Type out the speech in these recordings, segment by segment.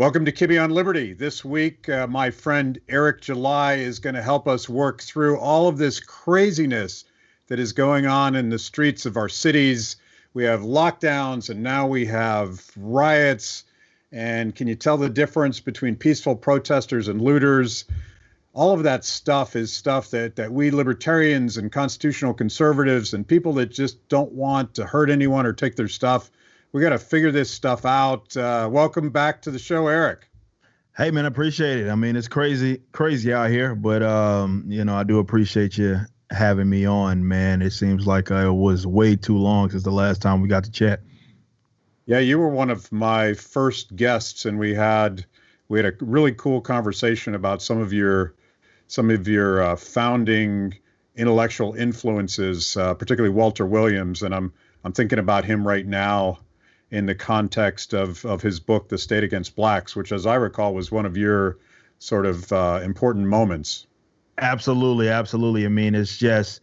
Welcome to Kibbe on Liberty. This week, my friend Eric July is going to help us work through all of this craziness that is going on in the streets of our cities. We have lockdowns and now we have riots. And can you tell the difference between peaceful protesters and looters? All of that stuff is stuff that we libertarians and constitutional conservatives and people that just don't want to hurt anyone or take their stuff, we got to figure this stuff out. Welcome back to the show, Eric. Hey, man, I appreciate it. I mean, it's crazy out here, but, I do appreciate you having me on, man. It seems like it was way too long since the last time we got to chat. Yeah, you were one of my first guests, and we had a really cool conversation about some of your founding intellectual influences, particularly Walter Williams, and I'm thinking about him right now in the context of his book, The State Against Blacks, which, as I recall, was one of your sort of important moments. Absolutely. I mean, it's just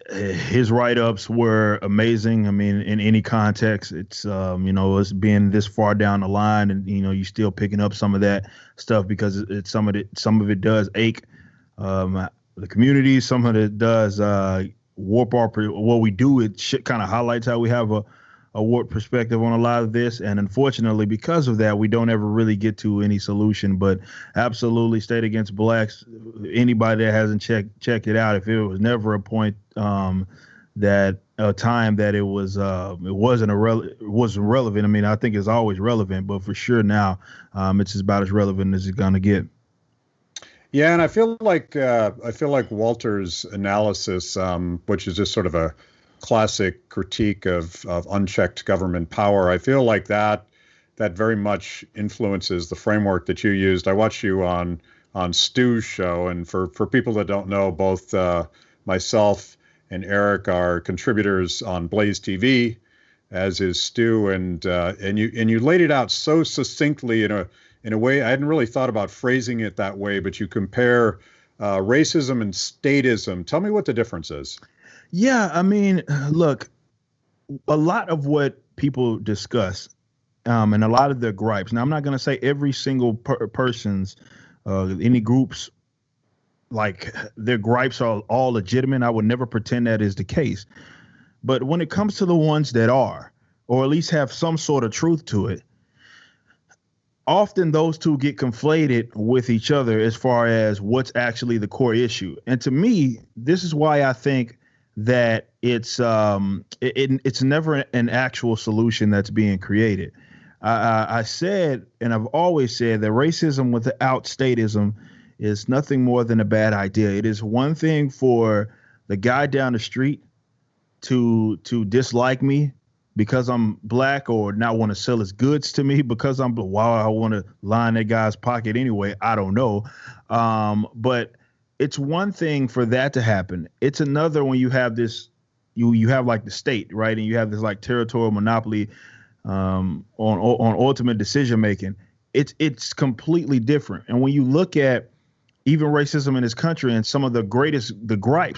his write-ups were amazing. I mean, in any context, it's, us being this far down the line and, you still picking up some of that stuff because it's some of it does ache the community. Some of it does warp what we do. It kind of highlights how we have a warped perspective on a lot of this. And unfortunately, because of that, we don't ever really get to any solution. But absolutely, State Against Blacks, anybody that hasn't checked it out, if it was never a point that a time that it wasn't relevant. I mean, I think it's always relevant, but for sure now it's about as relevant as it's going to get. Yeah, and I feel like Walter's analysis, which is just sort of a classic critique of unchecked government power, I feel like that very much influences the framework that you used. I watched you on Stu's show, and for people that don't know, both myself and Eric are contributors on Blaze TV, as is Stu, and you laid it out so succinctly in a way I hadn't really thought about phrasing it that way, but you compare racism and statism. Tell me what the difference is. Yeah, I mean, look, a lot of what people discuss and a lot of their gripes. Now, I'm not going to say every single person's, any groups, like their gripes are all legitimate. I would never pretend that is the case. But when it comes to the ones that are, or at least have some sort of truth to it, often those two get conflated with each other as far as what's actually the core issue. And to me, this is why I think that it's never an actual solution that's being created. I said, and I've always said, that racism without statism is nothing more than a bad idea. It is one thing for the guy down the street to dislike me because I'm black, or not want to sell his goods to me because I'm black. Why I want to line that guy's pocket anyway, I don't know. But it's one thing for that to happen. It's another when you have this, you have like the state, right? And you have this like territorial monopoly on ultimate decision making. It's completely different. And when you look at even racism in this country and some of the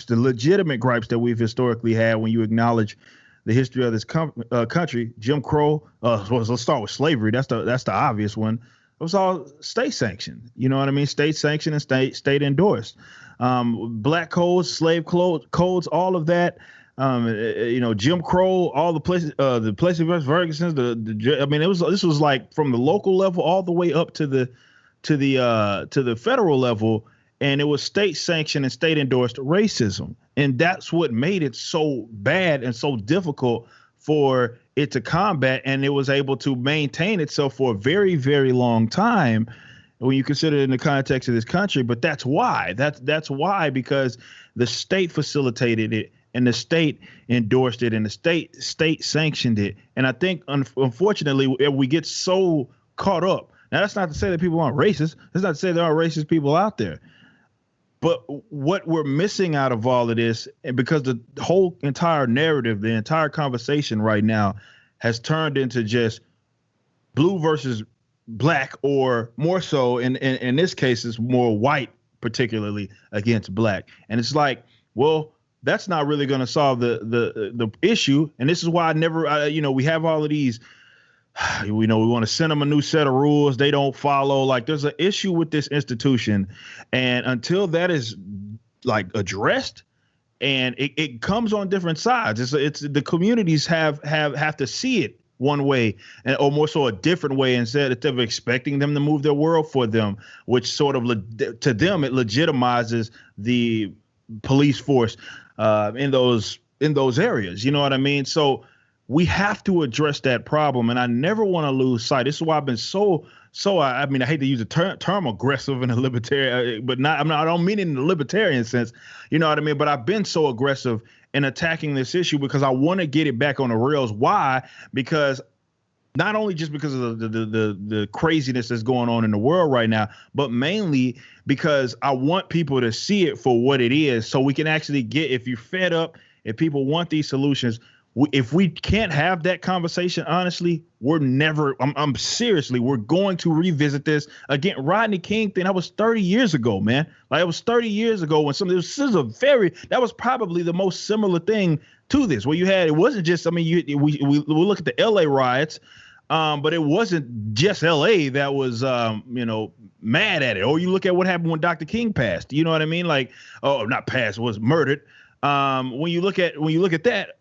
legitimate gripes that we've historically had, when you acknowledge the history of this country, Jim Crow, let's start with slavery. That's the obvious one. It was all state sanctioned. You know what I mean? State sanctioned and state endorsed. Black codes, slave codes, all of that. Jim Crow, all the places versus Ferguson. This was like from the local level all the way up to the federal level, and it was state sanctioned and state endorsed racism, and that's what made it so bad and so difficult for it to combat, and it was able to maintain itself for a very, very long time when you consider it in the context of this country. But that's why. That's why, because the state facilitated it and the state endorsed it and the state sanctioned it. And I think, unfortunately, we get so caught up. Now, that's not to say that people aren't racist. That's not to say there aren't racist people out there. But what we're missing out of all of this, and because the whole entire narrative, the entire conversation right now has turned into just blue versus black, or more so in this case, it's more white, particularly against black. And it's like, well, that's not really going to solve the issue. And this is why we have all of these we want to send them a new set of rules they don't follow. Like, there's an issue with this institution, and until that is like addressed, and it comes on different sides. It's the communities have to see it one way, or more so a different way, instead of expecting them to move their world for them, which sort of to them it legitimizes the police force in those areas. You know what I mean? So we have to address that problem, and I never want to lose sight. This is why I've been so. I mean, I hate to use the term aggressive in a libertarian, but I don't mean it in the libertarian sense. You know what I mean? But I've been so aggressive in attacking this issue because I want to get it back on the rails. Why? Because not only just because of the craziness that's going on in the world right now, but mainly because I want people to see it for what it is, so we can actually get, if you're fed up, if people want these solutions. If we can't have that conversation, honestly, we're going to revisit this again. Rodney King thing, that was 30 years ago, man. Like, it was 30 years ago when that was probably the most similar thing to this, where it wasn't just, we look at the LA riots, but it wasn't just LA that was, mad at it. Or you look at what happened when Dr. King passed, you know what I mean? Like, not passed, was murdered. When you look at that,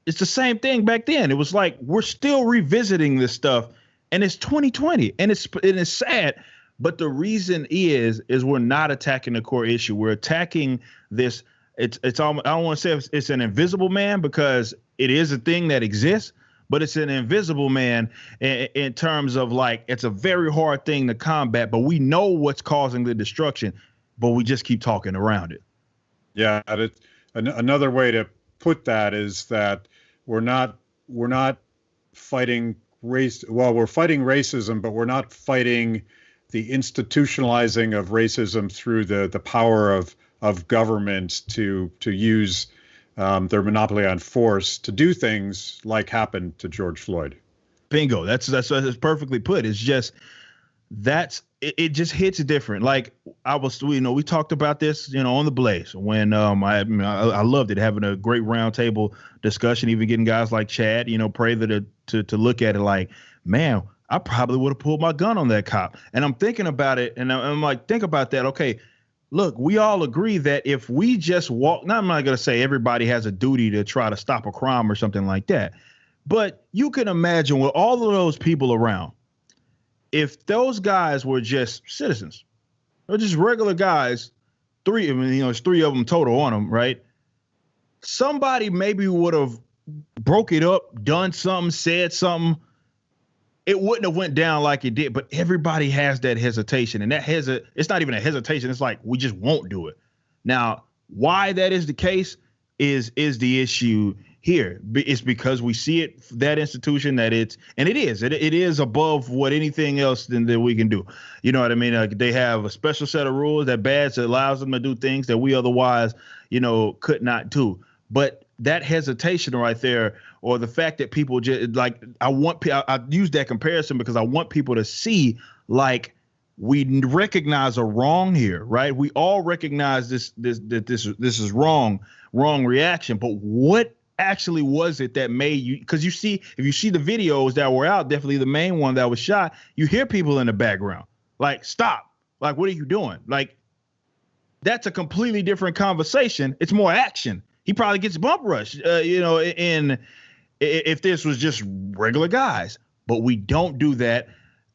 it's the same thing back then. It was like, we're still revisiting this stuff, and it's 2020, and it's sad. But the reason is we're not attacking the core issue. We're attacking this. It's I don't want to say it's an invisible man, because it is a thing that exists, but it's an invisible man in terms of, like, it's a very hard thing to combat, but we know what's causing the destruction, but we just keep talking around it. Yeah. Another way to put that is that we're not fighting race. Well, we're fighting racism, but we're not fighting the institutionalizing of racism through the power of government to use their monopoly on force to do things like happened to George Floyd. Bingo. That's perfectly put. It's just it just hits different. Like, we talked about this, on the Blaze when I loved it, having a great roundtable discussion, even getting guys like Chad, Prather to look at it like, man, I probably would have pulled my gun on that cop. And I'm thinking about it, and I'm like, think about that. Okay, look, we all agree that if we just walk, now I'm not going to say everybody has a duty to try to stop a crime or something like that, but you can imagine with all of those people around, if those guys were just citizens, or just regular guys, it's 3 of them total on them, right? Somebody maybe would have broke it up, done something, said something. It wouldn't have went down like it did, but everybody has that hesitation, and it's not even a hesitation. It's like, we just won't do it. Now, why that is the case is the issue here. It's because we see it, that institution, that it is above what anything else that we can do. You know what I mean? They have a special set of rules that allows them to do things that we otherwise, could not do. But that hesitation right there, or the fact that people just like, I use that comparison because I want people to see, like, we recognize a wrong here, right? We all recognize this is wrong reaction, but what actually was it that made you? Because if you see the videos that were out, definitely the main one that was shot, you hear people in the background like, stop, like, what are you doing? Like, that's a completely different conversation. It's more action. He probably gets bump rushed, in if this was just regular guys, but we don't do that.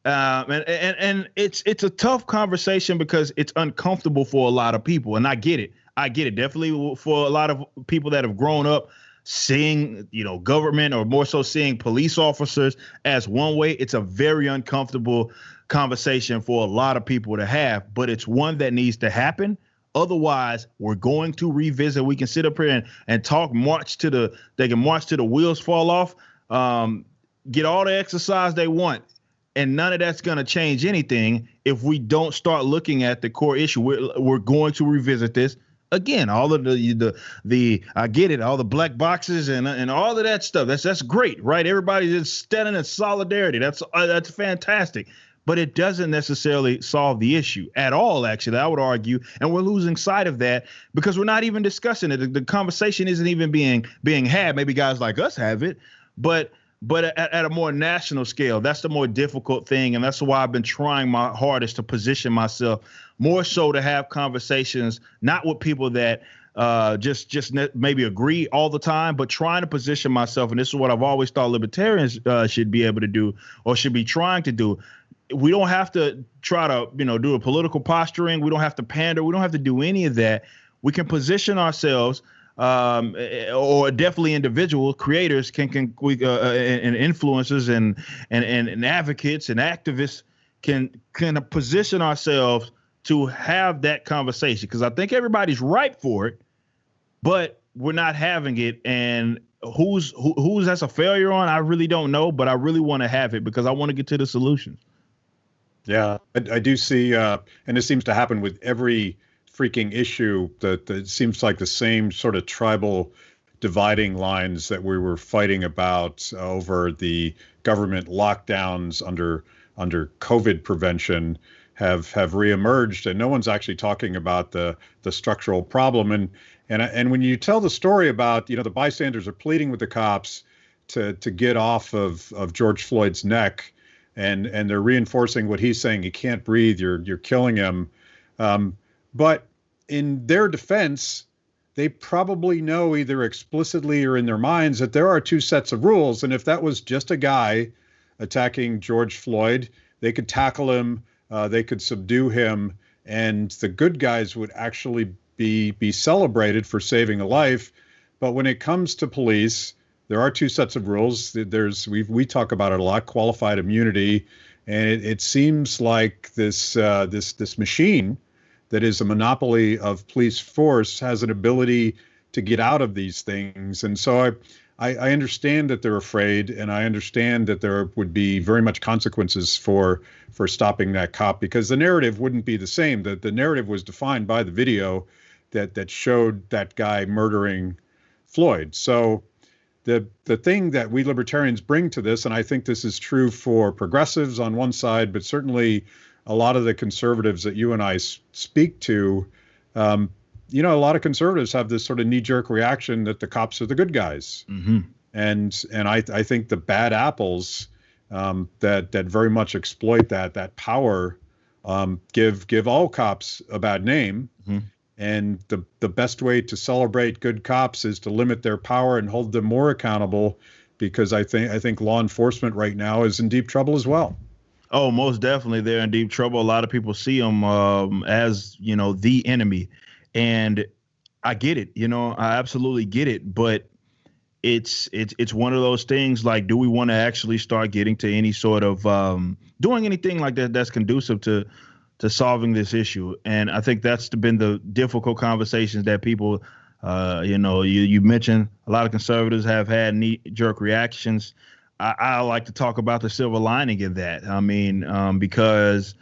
And it's a tough conversation because it's uncomfortable for a lot of people. And I get it. Definitely for a lot of people that have grown up seeing, government, or more so seeing police officers as one way. It's a very uncomfortable conversation for a lot of people to have, but it's one that needs to happen. Otherwise, we're going to revisit. We can sit up here and talk, they can march to the wheels fall off, get all the exercise they want. And none of that's going to change anything if we don't start looking at the core issue. We're going to revisit this again. All of the I get it, all the black boxes and all of that stuff. That's great, right? Everybody's just standing in solidarity. That's fantastic. But it doesn't necessarily solve the issue at all, actually, I would argue. And we're losing sight of that because we're not even discussing it. The conversation isn't even being had. Maybe guys like us have it, but but at a more national scale. That's the more difficult thing, and that's why I've been trying my hardest to position myself more so to have conversations, not with people that maybe agree all the time, but trying to position myself. And this is what I've always thought libertarians should be able to do, or should be trying to do. We don't have to try to, do a political posturing. We don't have to pander. We don't have to do any of that. We can position ourselves, or definitely individual creators and influencers and advocates and activists can position ourselves to have that conversation, because I think everybody's ripe for it, but we're not having it. And who's that's a failure on, I really don't know, but I really want to have it because I want to get to the solutions. Yeah, I do see, and it seems to happen with every freaking issue, that it seems like the same sort of tribal dividing lines that we were fighting about over the government lockdowns under COVID prevention have reemerged, and no one's actually talking about the structural problem. And when you tell the story about, the bystanders are pleading with the cops to get off of George Floyd's neck, and they're reinforcing what he's saying, he can't breathe, you're killing him. But in their defense, they probably know either explicitly or in their minds that there are two sets of rules. And if that was just a guy attacking George Floyd, they could tackle him, they could subdue him, and the good guys would actually be celebrated for saving a life. But when it comes to police, there are two sets of rules. We talk about it a lot, qualified immunity, and it seems like this machine that is a monopoly of police force has an ability to get out of these things. And so I understand that they're afraid, and I understand that there would be very much consequences for stopping that cop, because the narrative wouldn't be the same. The narrative was defined by the video that showed that guy murdering Floyd. So the thing that we libertarians bring to this, and I think this is true for progressives on one side, but certainly a lot of the conservatives that you and I speak to, a lot of conservatives have this sort of knee-jerk reaction that the cops are the good guys. Mm-hmm. And I think the bad apples that very much exploit that power give all cops a bad name. Mm-hmm. And the best way to celebrate good cops is to limit their power and hold them more accountable, because I think law enforcement right now is in deep trouble as well. Oh, most definitely, they're in deep trouble. A lot of people see them as the enemy, and I get it. I absolutely get it. But it's one of those things. Like, do we want to actually start getting to any sort of doing anything like that that's conducive to solving this issue? And I think that's been the difficult conversations that people, you mentioned a lot of conservatives have had knee-jerk reactions. I like to talk about the silver lining in that. I mean, because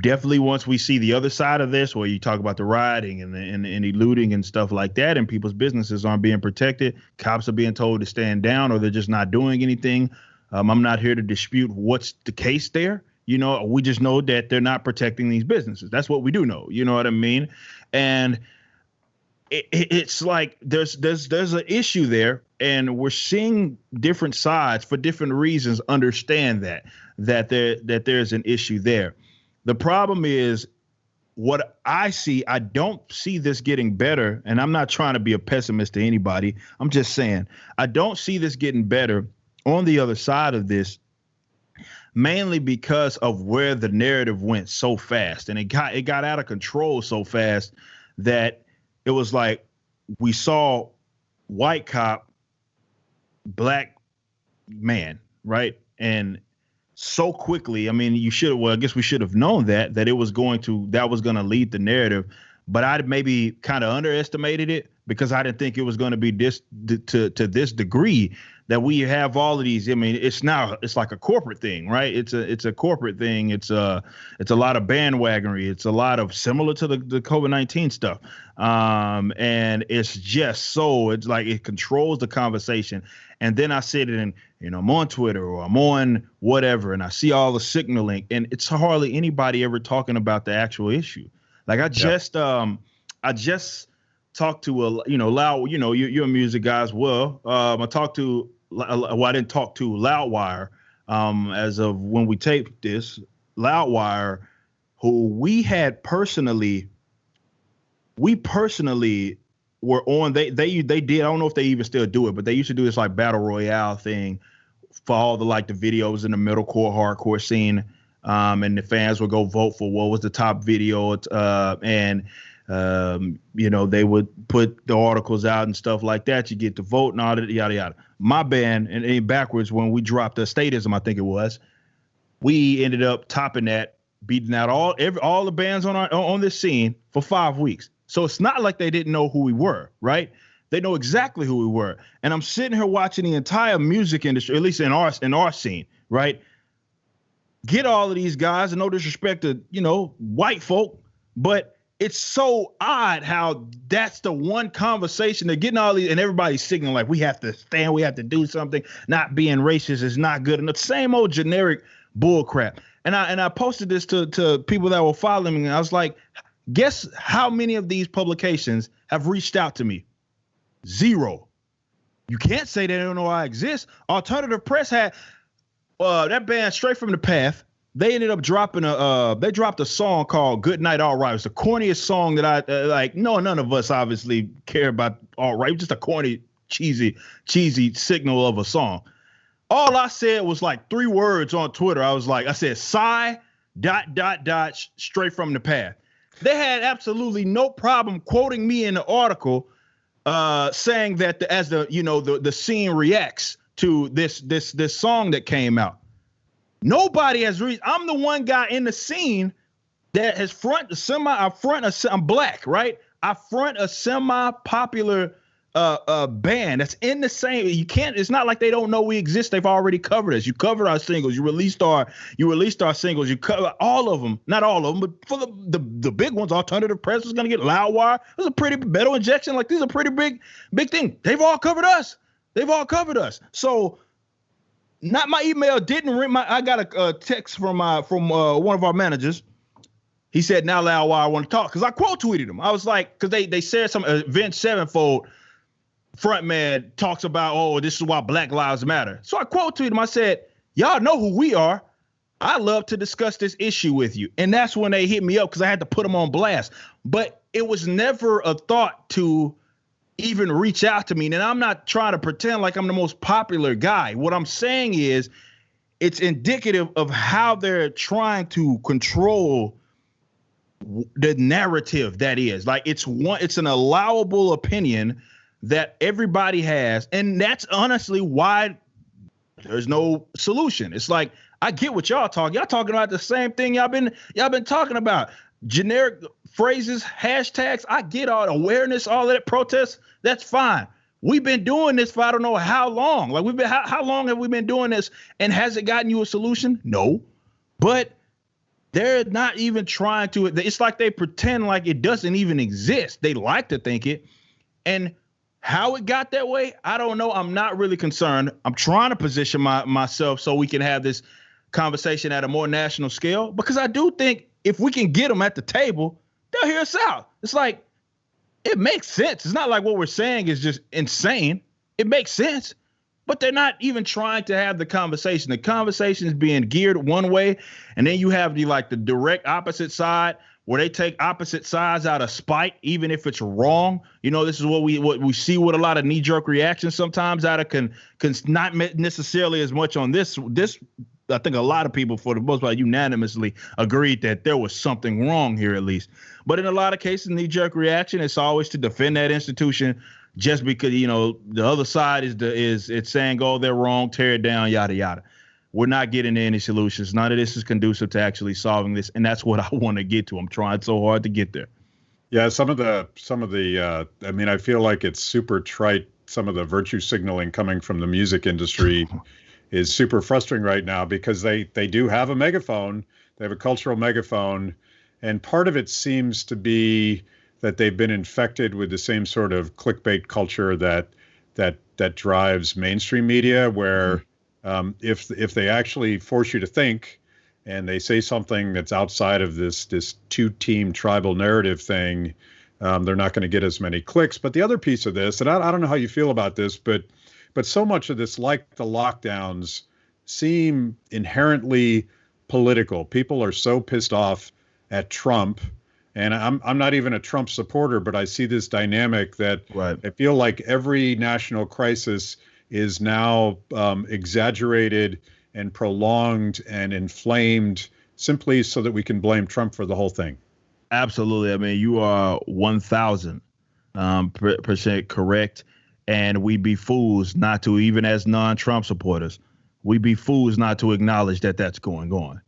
definitely once we see the other side of this, where you talk about the rioting and the looting and stuff like that, and people's businesses aren't being protected, cops are being told to stand down, or they're just not doing anything. I'm not here to dispute what's the case there. We just know that they're not protecting these businesses. That's what we do know. You know what I mean? And it's like there's an issue there, and we're seeing different sides for different reasons understand that there's an issue there. The problem is, what I see, I don't see this getting better, and I'm not trying to be a pessimist to anybody. I'm just saying I don't see this getting better on the other side of this, mainly because of where the narrative went so fast, and it got out of control so fast that it was like we saw white cop, black man, right? And so quickly, I mean, I guess we should have known that it was going to lead the narrative, but I maybe kind of underestimated it, because I didn't think it was going to be this to this degree, that we have all of these. I mean, it's like a corporate thing, right? It's a corporate thing. It's a lot of bandwagonery. It's a lot of similar to the COVID-19 stuff. And it's just it's like it controls the conversation. And then I sit in, I'm on Twitter or I'm on whatever, and I see all the signaling, and it's hardly anybody ever talking about the actual issue. Like I just talked to you're a music guy as well. I talked to well, I didn't talk to Loudwire as of when we taped this. Loudwire, who we personally were on. They did. I don't know if they even still do it, but they used to do this like battle royale thing for all the videos in the middlecore, hardcore scene. And the fans would go vote for what was the top video. They would put the articles out and stuff like that. You get to vote and all that, yada, yada. My band, and backwards, when we dropped the Statism, I think it was, we ended up topping that, beating out all the bands on this scene for 5 weeks. So it's not like they didn't know who we were, right? They know exactly who we were. And I'm sitting here watching the entire music industry, at least in our scene, right? Get all of these guys, and no disrespect to, white folk, but it's so odd how that's the one conversation they're getting all these, and everybody's signaling like we have to stand, we have to do something. Not being racist is not good. And the same old generic bull crap. And I posted this to people that were following me, and I was like, guess how many of these publications have reached out to me? 0. You can't say they don't know I exist. Alternative Press had that band Straight from the Path. They ended up dropping they dropped a song called Good Night All Right. It's the corniest song that I like. No, none of us obviously care about all right. Just a corny, cheesy signal of a song. All I said was like 3 words on Twitter. I said, sigh, ... Straight from the Path. They had absolutely no problem quoting me in the article, saying that the scene reacts to this song that came out. Nobody has reached. I'm the one guy in the scene that has I'm black, right? I front a semi-popular band that's in the same. You can't. It's not like they don't know we exist. They've already covered us. You covered our singles. You released our singles. You cover all of them. Not all of them, but for the big ones. Alternative Press was gonna get Loudwire. It was a pretty Metal Injection. Like, these are pretty big thing. They've all covered us. So. Not my email didn't ring. I got a text from one of our managers. He said, "Now, Loudwire, I want to talk," because I quote tweeted him. I was like, because they said some Avenged Sevenfold frontman talks about, oh, this is why Black Lives Matter. So I quote tweeted him. I said, "Y'all know who we are. I love to discuss this issue with you." And that's when they hit me up, because I had to put them on blast. But it was never a thought to even reach out to me. And I'm not trying to pretend like I'm the most popular guy. What I'm saying is it's indicative of how they're trying to control the narrative that is. Like, it's an allowable opinion that everybody has. And that's honestly why there's no solution. It's like, I get what y'all talking. Y'all talking about the same thing y'all been talking about. Generic phrases, hashtags. I get all the awareness, all that protest. That's fine. We've been doing this for I don't know how long. Like, how long have we been doing this? And has it gotten you a solution? No. But they're not even trying to. It's like they pretend like it doesn't even exist. They like to think it. And how it got that way, I don't know. I'm not really concerned. I'm trying to position myself so we can have this conversation at a more national scale, because I do think if we can get them at the table, they'll hear us out. It's like, it makes sense. It's not like what we're saying is just insane. It makes sense, but they're not even trying to have the conversation. The conversation is being geared one way, and then you have the direct opposite side, where they take opposite sides out of spite, even if it's wrong. This is what we see with a lot of knee-jerk reactions sometimes, out of not necessarily as much on this. I think a lot of people, for the most part, unanimously agreed that there was something wrong here, at least. But in a lot of cases, knee-jerk reaction, it's always to defend that institution, just because the other side is it's saying, oh, they're wrong, tear it down, yada yada. We're not getting any solutions. None of this is conducive to actually solving this, and that's what I want to get to. I'm trying so hard to get there. Yeah, some of the I feel like it's super trite. Some of the virtue signaling coming from the music industry is super frustrating right now, because they do have a megaphone. They have a cultural megaphone. And part of it seems to be that they've been infected with the same sort of clickbait culture that drives mainstream media, where if they actually force you to think, and they say something that's outside of this two-team tribal narrative thing, they're not going to get as many clicks. But the other piece of this, and I don't know how you feel about this, but But so much of this, like the lockdowns, seem inherently political. People are so pissed off at Trump. And I'm not even a Trump supporter, but I see this dynamic that Right. I feel like every national crisis is now exaggerated and prolonged and inflamed simply so that we can blame Trump for the whole thing. Absolutely. I mean, you are 1,000% correct. And we'd be fools not to, even as non-Trump supporters, we'd be fools not to acknowledge that that's going on.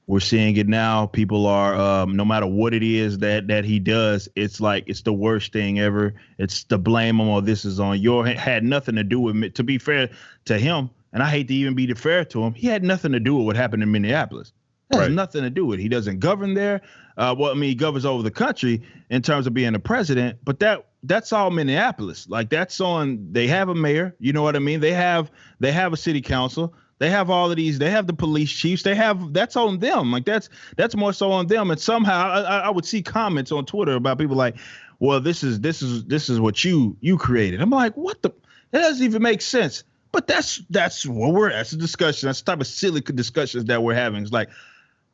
We're seeing it now. People are, no matter what it is that he does, it's like it's the worst thing ever. It's to blame him or this is on your head. Had nothing to do with me. To be fair to him, and I hate to even be fair to him, he had nothing to do with what happened in Minneapolis. It has nothing to do with it. He doesn't govern there. He governs over the country in terms of being the president, but that's all Minneapolis. Like that's on, they have a mayor, you know what I mean? They have a city council. They have all of these. They have the police chiefs. That's on them. Like that's more so on them. And somehow I would see comments on Twitter about people like, well, this is what you created. I'm like, what the? That doesn't even make sense. But that's where that's a discussion. That's the type of silly discussions that we're having. It's like,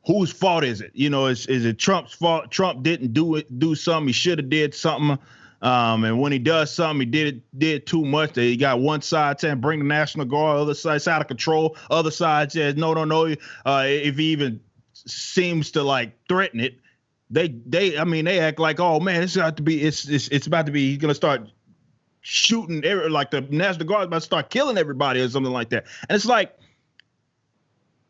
whose fault is it? You know, is it Trump's fault? Trump didn't do something. He should have did something. And when he does something, he did too much. That he got one side saying bring the National Guard, other side's out of control. Other side says no. If he even seems to like threaten it, they act like, oh man, it's about to be he's gonna start shooting like the National Guard is about to start killing everybody or something like that. And it's like,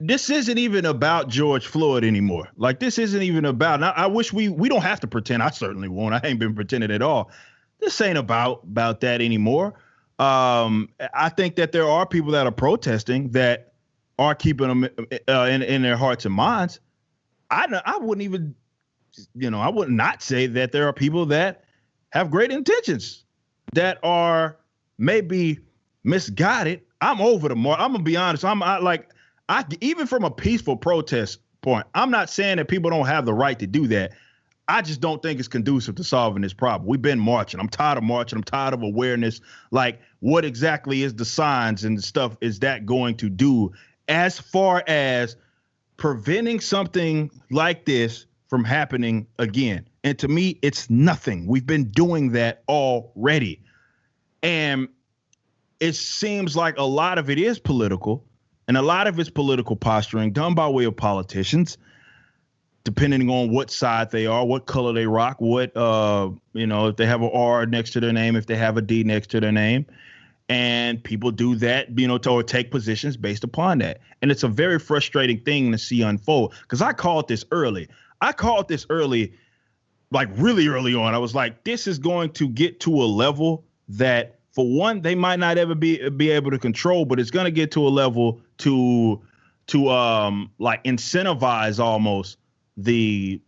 this isn't even about George Floyd anymore. Like this isn't even about, I wish we don't have to pretend. I certainly won't. I ain't been pretending at all. This ain't about that anymore. I think that there are people that are protesting that are keeping them in their hearts and minds. I wouldn't even, I would not say that there are people that have great intentions that are maybe misguided. I'm over the mark. I'm gonna be honest. Even from a peaceful protest point, I'm not saying that people don't have the right to do that. I just don't think it's conducive to solving this problem. We've been marching. I'm tired of marching. I'm tired of awareness. Like, what exactly is the signs and stuff is that going to do as far as preventing something like this from happening again? And to me, it's nothing. We've been doing that already. And it seems like a lot of it is political. And a lot of it's political posturing done by way of politicians, depending on what side they are, what color they rock, what, if they have an R next to their name, if they have a D next to their name. And people do that, to take positions based upon that. And it's a very frustrating thing to see unfold, because I called this early, like really early on. I was like, this is going to get to a level that, for one, they might not ever be able to control, but it's going to get to a level to like incentivize almost the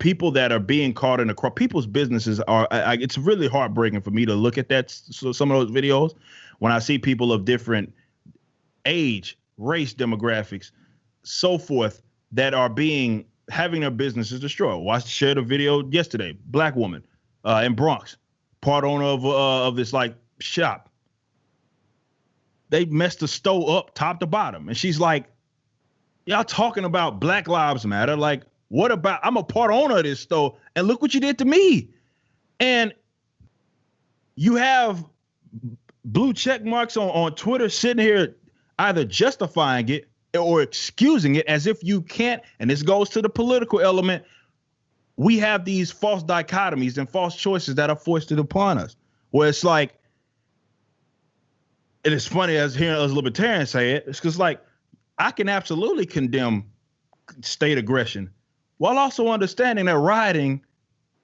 people that are being caught in the crowd. People's businesses are. It's really heartbreaking for me to look at that. So some of those videos, when I see people of different age, race, demographics, so forth, that are having their businesses destroyed. Shared a video yesterday. Black woman in Bronx, part owner of this like shop. They messed the stove up top to bottom. And she's like, y'all talking about Black Lives Matter. Like, what about, I'm a part owner of this stove and look what you did to me. And you have blue check marks on Twitter sitting here either justifying it or excusing it as if you can't. And this goes to the political element. We have these false dichotomies and false choices that are foisted upon us, where it's like, and it's funny as hearing us libertarians say it, it's because like, I can absolutely condemn state aggression while also understanding that rioting,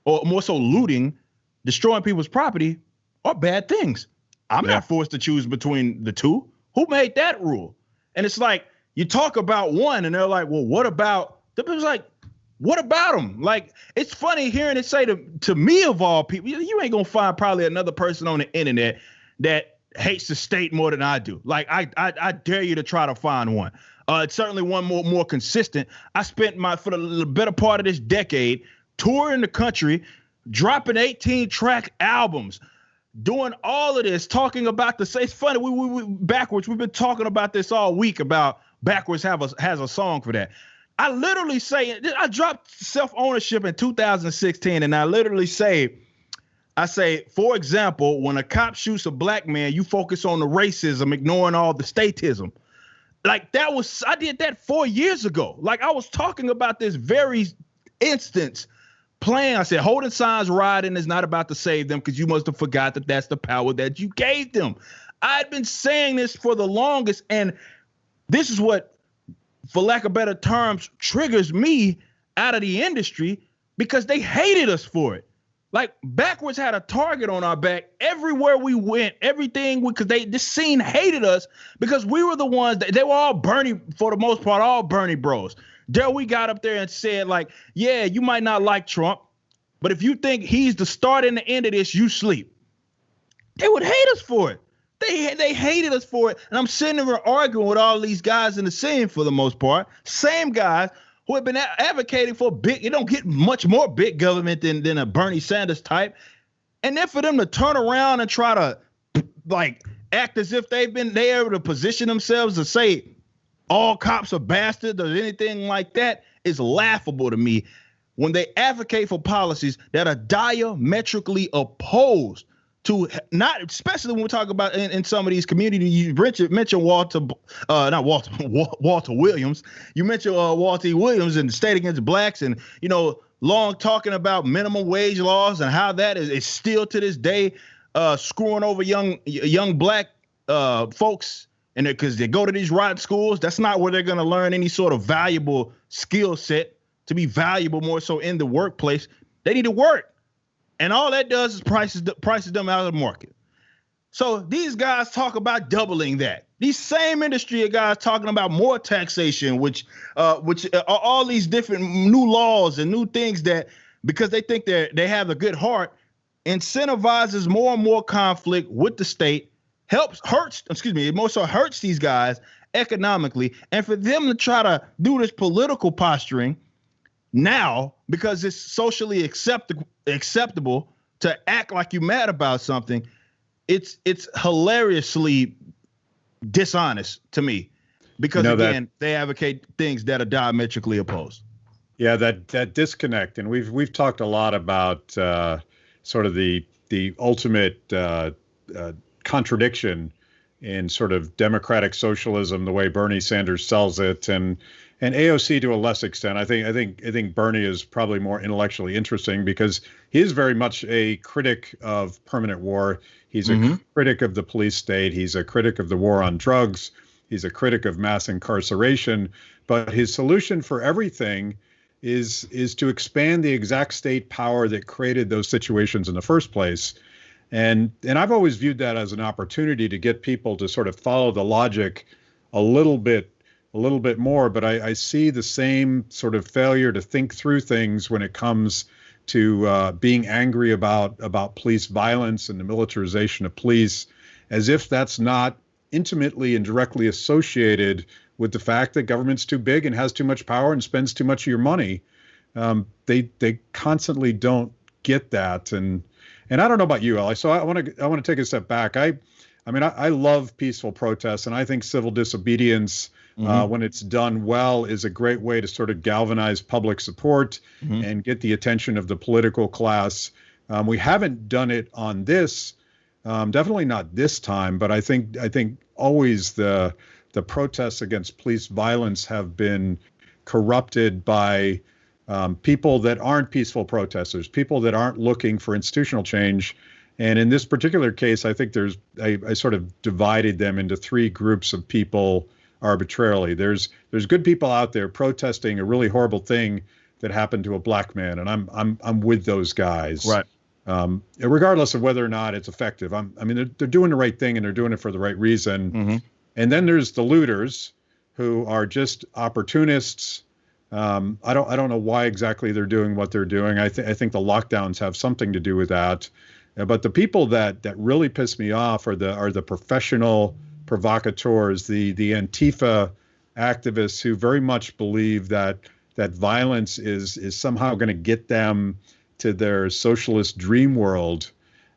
or more so looting, destroying people's property, are bad things. I'm not forced to choose between the two. Who made that rule? And it's like, you talk about one and they're like, well, what about, the people's like, what about them? Like, it's funny hearing it say to me, of all people, you ain't gonna find probably another person on the internet that hates the state more than I do. Like, I dare you to try to find one. It's certainly one more consistent. I spent for the better part of this decade touring the country, dropping 18-track albums, doing all of this, talking about it's funny, we backwards. We've been talking about this all week about backwards has a song for that. I literally say, I dropped self-ownership in 2016, and I literally say, for example, when a cop shoots a black man, you focus on the racism, ignoring all the statism. Like I did that 4 years ago. Like I was talking about this very instance playing. I said, holding signs, rioting is not about to save them because you must have forgot that that's the power that you gave them. I'd been saying this for the longest, and this is what, for lack of better terms, triggers me out of the industry because they hated us for it. Like backwards had a target on our back everywhere we went, everything, because this scene hated us because we were the ones they were all Bernie, for the most part, all Bernie bros. There we got up there and said, like, yeah, you might not like Trump, but if you think he's the start and the end of this, you sleep. They would hate us for it. They hated us for it. And I'm sitting there arguing with all these guys in the scene for the most part, same guys who have been advocating for big, you don't get much more big government than a Bernie Sanders type. And then for them to turn around and try to like act as if they're able to position themselves to say all cops are bastards or anything like that is laughable to me when they advocate for policies that are diametrically opposed to, not especially when we talk about in some of these communities. You mentioned Walter Williams. You mentioned Walter Williams and the State Against Blacks, and long talking about minimum wage laws and how that is still to this day screwing over young black folks, and because they go to these rotten schools, that's not where they're going to learn any sort of valuable skill set to be valuable more so in the workplace. They need to work. And all that does is prices them out of the market. So these guys talk about doubling that. These same industry guys talking about more taxation, which are all these different new laws and new things that, because they think they have a good heart, incentivizes more and more conflict with the state, it more so hurts these guys economically. And for them to try to do this political posturing now, because it's socially acceptable to act like you're mad about something, it's hilariously dishonest to me, because again, they advocate things that are diametrically opposed. Yeah, that disconnect, and we've talked a lot about sort of the ultimate contradiction in sort of democratic socialism, the way Bernie Sanders sells it, and AOC to a less extent. I think Bernie is probably more intellectually interesting because he is very much a critic of permanent war. He's a critic of the police state. He's a critic of the war on drugs. He's a critic of mass incarceration. But his solution for everything is to expand the exact state power that created those situations in the first place. And I've always viewed that as an opportunity to get people to sort of follow the logic a little bit more, but I see the same sort of failure to think through things when it comes to being angry about police violence and the militarization of police, as if that's not intimately and directly associated with the fact that government's too big and has too much power and spends too much of your money. They constantly don't get that, and I don't know about you, Eli. So I want to take a step back. I love peaceful protests, and I think civil disobedience, when it's done well, is a great way to sort of galvanize public support and get the attention of the political class. We haven't done it on this, definitely not this time, but I think always the protests against police violence have been corrupted by people that aren't peaceful protesters, people that aren't looking for institutional change. And in this particular case, I think I sort of divided them into three groups of people arbitrarily. There's good people out there protesting a really horrible thing that happened to a black man, and I'm with those guys, right? Regardless of whether or not it's effective. They're doing the right thing and they're doing it for the right reason. And then there's the looters who are just opportunists. I don't know why exactly they're doing what they're doing. I think the lockdowns have something to do with that. But the people that really piss me off are the professional provocateurs, the Antifa activists who very much believe that violence is somehow going to get them to their socialist dream world.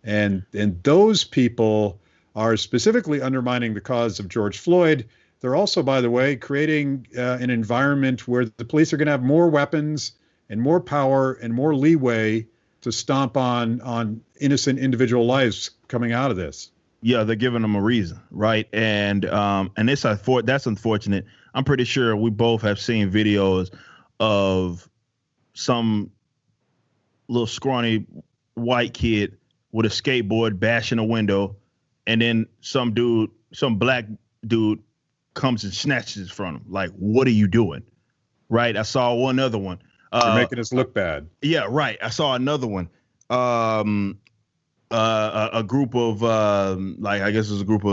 And those people are specifically undermining the cause of George Floyd. They're also, by the way, creating an environment where the police are going to have more weapons and more power and more leeway to stomp on innocent individual lives coming out of this. Yeah, they're giving them a reason, right? And that's unfortunate. I'm pretty sure we both have seen videos of some little scrawny white kid with a skateboard bashing a window, and then some black dude comes and snatches it from him. Like, what are you doing? Right? I saw one other one. You're making us look bad. Yeah, right. I saw another one. A group of I guess it was a group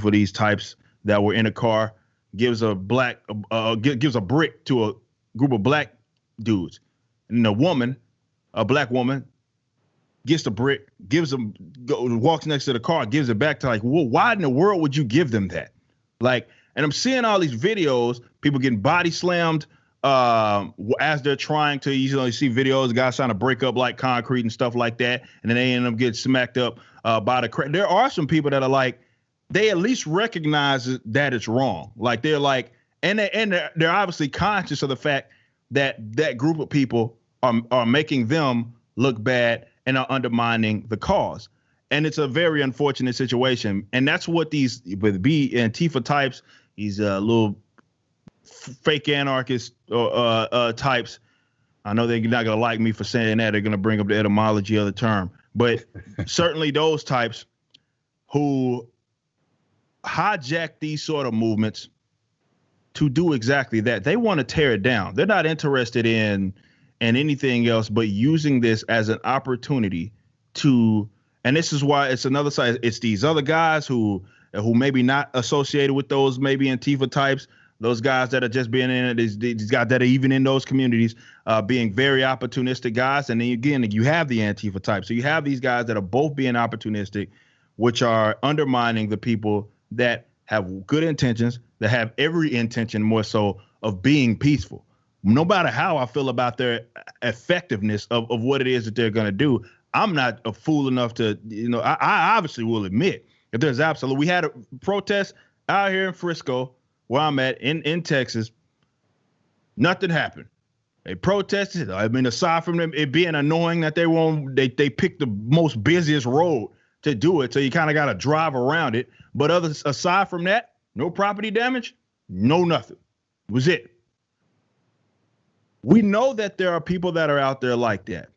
of these types that were in a car, gives a brick to a group of black dudes, and a black woman gets the brick, walks next to the car, gives it back to, like, well, why in the world would you give them that? Like, and I'm seeing all these videos, people getting body slammed as they're trying to, you see videos, guys trying to break up like concrete and stuff like that, and then they end up getting smacked up by the crowd. There are some people that are like, they at least recognize that it's wrong. Like, they're like, and they're obviously conscious of the fact that that group of people are making them look bad and are undermining the cause. And it's a very unfortunate situation. And that's what these Antifa types, these little fake anarchist types. I know they're not going to like me for saying that. They're going to bring up the etymology of the term. But certainly those types who hijack these sort of movements to do exactly that. They want to tear it down. They're not interested in anything else but using this as an opportunity to, and this is why it's another side. It's these other guys who maybe not associated with those maybe Antifa types, those guys that are just being in it, these guys that are even in those communities, being very opportunistic guys. And then again, you have the Antifa type. So you have these guys that are both being opportunistic, which are undermining the people that have good intentions, that have every intention more so of being peaceful. No matter how I feel about their effectiveness of what it is that they're going to do, I'm not a fool enough to, I obviously will admit if there's we had a protest out here in Frisco, where I'm at in Texas, nothing happened. They protested. I mean, aside from them, it being annoying that they picked the most busiest road to do it. So you kind of got to drive around it. But aside from that, no property damage, no nothing. It was it. We know that there are people that are out there like that,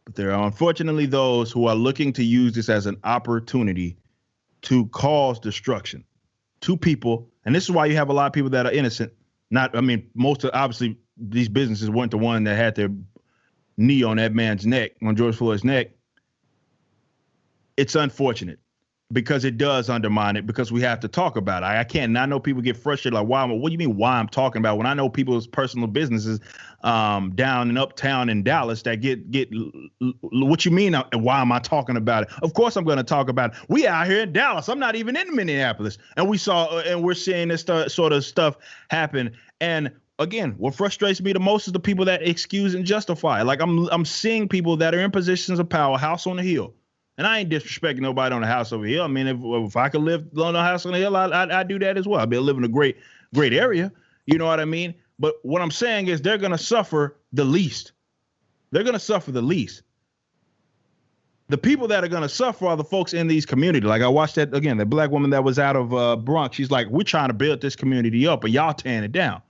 but there are unfortunately those who are looking to use this as an opportunity to cause destruction to people. And this is why you have a lot of people that are innocent. Obviously these businesses weren't the one that had their knee on that man's neck, on George Floyd's neck. It's unfortunate because it does undermine it, because we have to talk about it. I can't. I know people get frustrated, like, what do you mean why I'm talking about, when I know people's personal businesses down in uptown in Dallas that get what you mean? Why am I talking about it? Of course I'm going to talk about it. We out here in Dallas. I'm not even in Minneapolis. And we're seeing this sort of stuff happen. And again, what frustrates me the most is the people that excuse and justify. Like, I'm seeing people that are in positions of power, house on the hill. And I ain't disrespecting nobody on the house over here. I mean, if I could live on the house on the hill, I'd do that as well. I'd be living in a great area. You know what I mean? But what I'm saying is they're going to suffer the least. They're going to suffer the least. The people that are going to suffer are the folks in these communities. Like, I watched that, again, the black woman that was out of Bronx. She's like, we're trying to build this community up, but y'all tearing it down.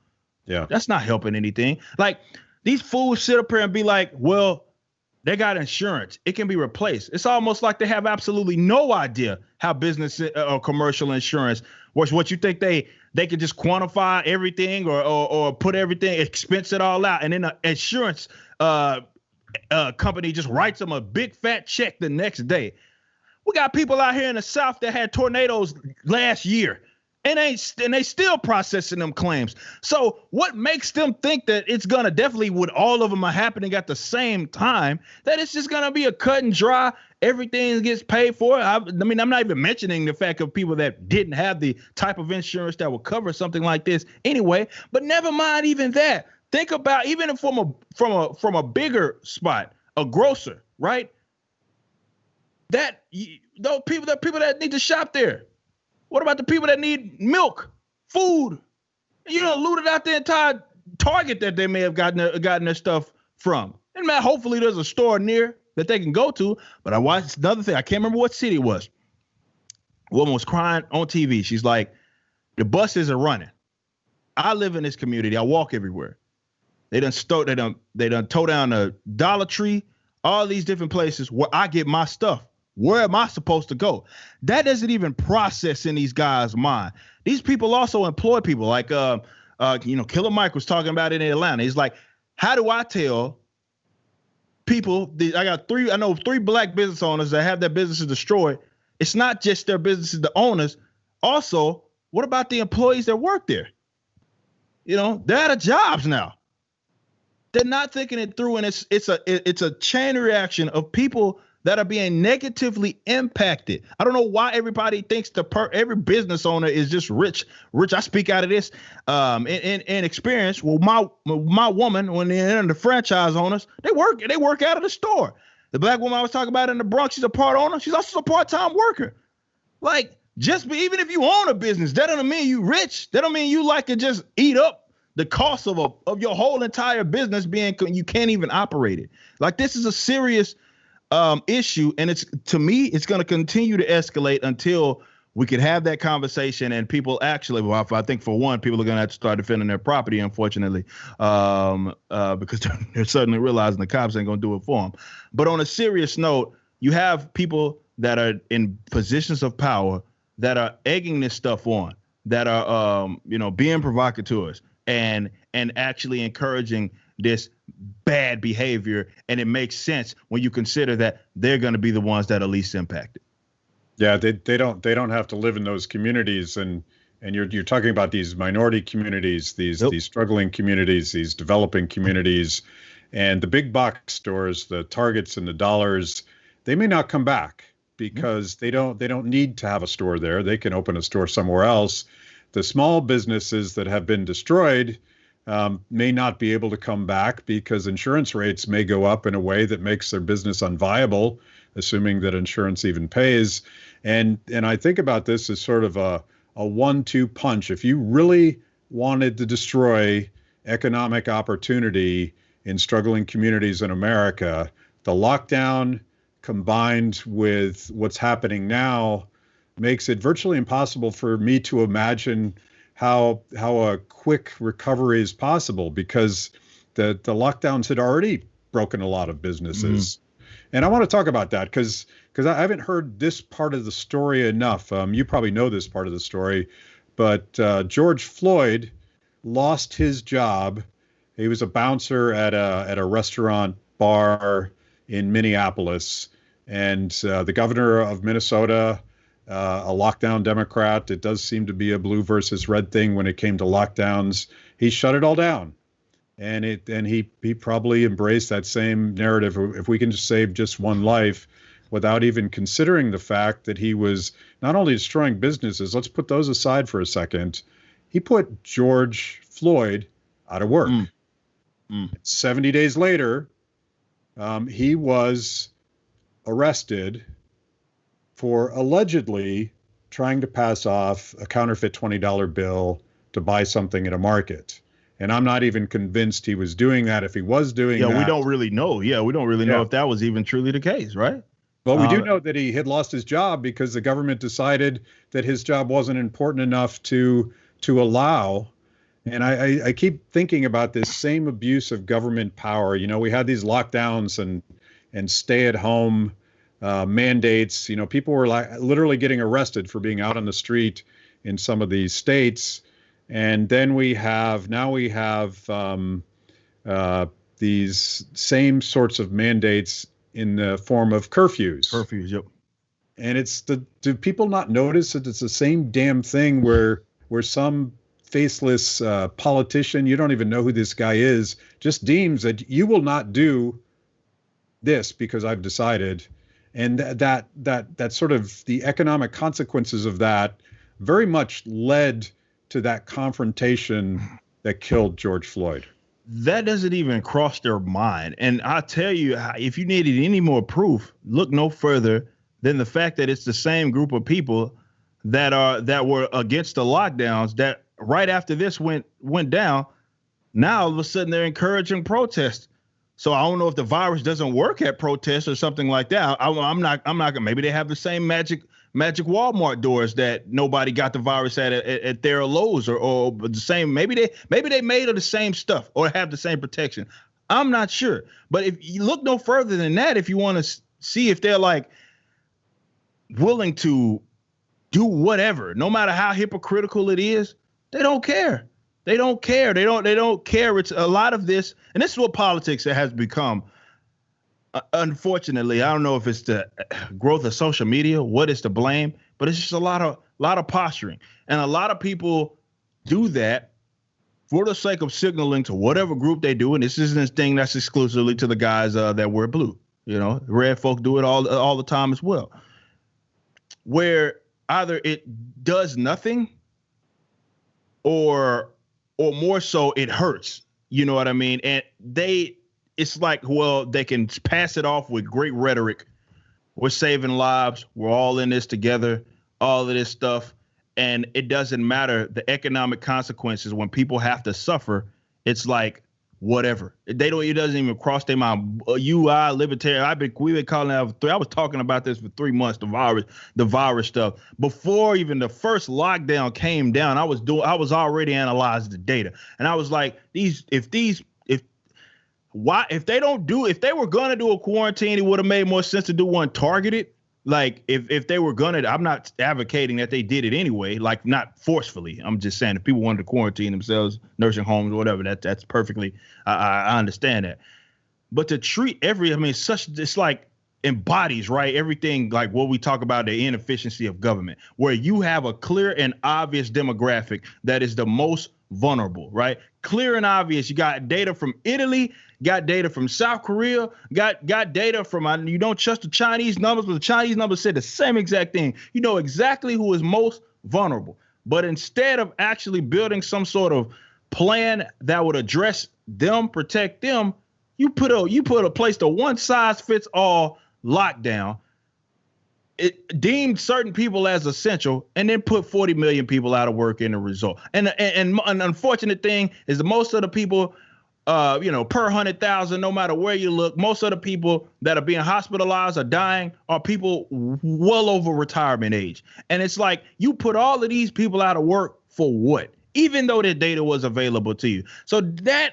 Yeah. That's not helping anything. Like, these fools sit up here and be like, well, they got insurance. It can be replaced. It's almost like they have absolutely no idea how business or commercial insurance works. What you think they can just quantify everything or put everything, expense it all out, and then an insurance company just writes them a big fat check the next day. We got people out here in the South that had tornadoes last year. And they still processing them claims. So what makes them think that it's gonna definitely, with all of them are happening at the same time, that it's just gonna be a cut and dry, everything gets paid for? I mean, I'm not even mentioning the fact of people that didn't have the type of insurance that would cover something like this anyway. But never mind even that. Think about, even from a bigger spot, a grocer, right? Those people that need to shop there. What about the people that need milk, food? You know, looted out the entire Target that they may have gotten their stuff from. And man, hopefully there's a store near that they can go to. But I watched another thing. I can't remember what city it was. A woman was crying on TV. She's like, the buses are running. I live in this community. I walk everywhere. They done tore down a Dollar Tree, all these different places where I get my stuff. Where am I supposed to go? That doesn't even process in these guys' mind. These people also employ people like, Killer Mike was talking about it in Atlanta. He's like, how do I tell people? I know three black business owners that have their businesses destroyed. It's not just their businesses, the owners. Also, what about the employees that work there? You know, they're out of jobs now. They're not thinking it through, and it's a chain reaction of people that are being negatively impacted. I don't know why everybody thinks every business owner is just rich. I speak out of this in experience. Well, my woman, when they're in the franchise owners, they work out of the store. The black woman I was talking about in the Bronx, she's a part owner. She's also a part-time worker. Like, even if you own a business, that doesn't mean you rich. That don't mean you like to just eat up the cost of your whole entire business you can't even operate it. Like, this is a serious issue, and it's going to continue to escalate until we could have that conversation and people actually, well, I think for one, people are going to have to start defending their property, unfortunately, because they're suddenly realizing the cops ain't going to do it for them. But on a serious note, you have people that are in positions of power that are egging this stuff on, that are being provocateurs and actually encouraging this bad behavior. And it makes sense when you consider that they're going to be the ones that are least impacted. Yeah, they don't have to live in those communities, and you're talking about these minority communities, these struggling communities, these developing communities, and the big box stores, the Targets and the Dollars, they may not come back because they don't need to have a store there. They can open a store somewhere else. The small businesses that have been destroyed may not be able to come back because insurance rates may go up in a way that makes their business unviable, assuming that insurance even pays. And I think about this as sort of a 1-2 punch. If you really wanted to destroy economic opportunity in struggling communities in America, the lockdown combined with what's happening now makes it virtually impossible for me to imagine how a quick recovery is possible, because the lockdowns had already broken a lot of businesses. And I want to talk about that because I haven't heard this part of the story enough. You probably know this part of the story, but George Floyd lost his job. He was a bouncer at a restaurant bar in Minneapolis, and the governor of Minnesota, a lockdown Democrat, it does seem to be a blue versus red thing when it came to lockdowns. He shut it all down. And he probably embraced that same narrative. If we can just save just one life, without even considering the fact that he was not only destroying businesses, let's put those aside for a second. He put George Floyd out of work. 70 days later, he was arrested for allegedly trying to pass off a counterfeit $20 bill to buy something at a market. And I'm not even convinced he was doing that. If he was doing that. We don't really know. We don't really know if that was even truly the case, right? But we do know that he had lost his job because the government decided that his job wasn't important enough to allow. And I keep thinking about this same abuse of government power. You know, we had these lockdowns and stay-at-home mandates. You know, people were literally getting arrested for being out on the street in some of these states. And then we have these same sorts of mandates in the form of curfews. Curfews, yep. And do people not notice that it's the same damn thing where some faceless politician, you don't even know who this guy is, just deems that you will not do this because I've decided. And that sort of the economic consequences of that very much led to that confrontation that killed George Floyd. That doesn't even cross their mind. And I'll tell you, if you needed any more proof, look no further than the fact that it's the same group of people that were against the lockdowns that right after this went down. Now all of a sudden they're encouraging protests. So I don't know if the virus doesn't work at protests or something like that. I'm not gonna. Maybe they have the same magic Walmart doors that nobody got the virus at their Lowe's or the same. Maybe they made of the same stuff or have the same protection. I'm not sure. But if you look no further than that, if you want to see if they're like willing to do whatever, no matter how hypocritical it is, they don't care. They don't care. They don't care. It's a lot of this, and this is what politics has become. Unfortunately, I don't know if it's the growth of social media, what is to blame, but it's just a lot of posturing, and a lot of people do that for the sake of signaling to whatever group they do. And this isn't this thing that's exclusively to the guys that wear blue. You know, red folk do it all the time as well, where either it does nothing or more so it hurts. You know what I mean? And it's like, well, they can pass it off with great rhetoric. We're saving lives. We're all in this together, all of this stuff. And it doesn't matter the economic consequences when people have to suffer. It's like, whatever. It doesn't even cross their mind. Libertarian. We've been calling out. I was talking about this for 3 months. The virus stuff before even the first lockdown came down. I was already analyzing the data, and I was like, if they were gonna do a quarantine, it would have made more sense to do one targeted. Like if they were gonna, I'm not advocating that they did it anyway, like not forcefully. I'm just saying if people wanted to quarantine themselves, nursing homes or whatever, that's perfectly, I understand that. But to treat it's like embodies, right, everything like what we talk about, the inefficiency of government, where you have a clear and obvious demographic that is the most vulnerable, right? Clear and obvious. You got data from Italy, got data from South Korea, got data from, you don't trust the Chinese numbers, but the Chinese numbers said the same exact thing. You know exactly who is most vulnerable. But instead of actually building some sort of plan that would address them, protect them, you put a place to one size fits all lockdown. It deemed certain people as essential and then put 40 million people out of work in the result. And an unfortunate thing is that most of the people, per 100,000, no matter where you look, most of the people that are being hospitalized or dying are people well over retirement age. And it's like, you put all of these people out of work for what? Even though the data was available to you. So that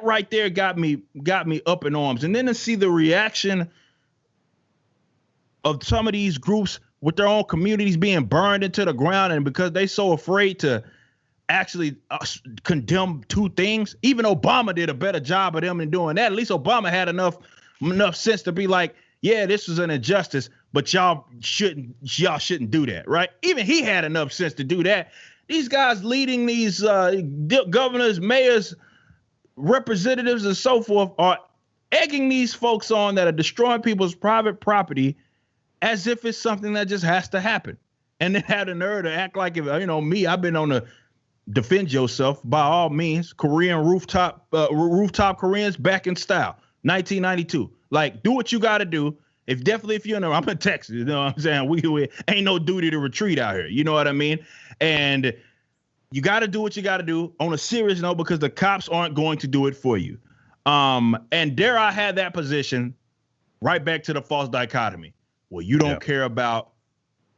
right there got me up in arms. And then to see the reaction of some of these groups with their own communities being burned into the ground, and because they so afraid to actually condemn two things. Even Obama did a better job of them in doing that. At least Obama had enough sense to be like, yeah, this was an injustice, but y'all shouldn't do that, right? Even he had enough sense to do that. These guys leading these governors, mayors, representatives, and so forth are egging these folks on that are destroying people's private property as if it's something that just has to happen. And then had the nerve to act like, if me, I've been on the defend yourself by all means. Korean rooftop Koreans back in style, 1992. Like, do what you got to do. If you're I'm in Texas, you know what I'm saying? We ain't no duty to retreat out here. You know what I mean? And you got to do what you got to do on a serious note, because the cops aren't going to do it for you. And dare I had that position right back to the false dichotomy. Well, you don't care about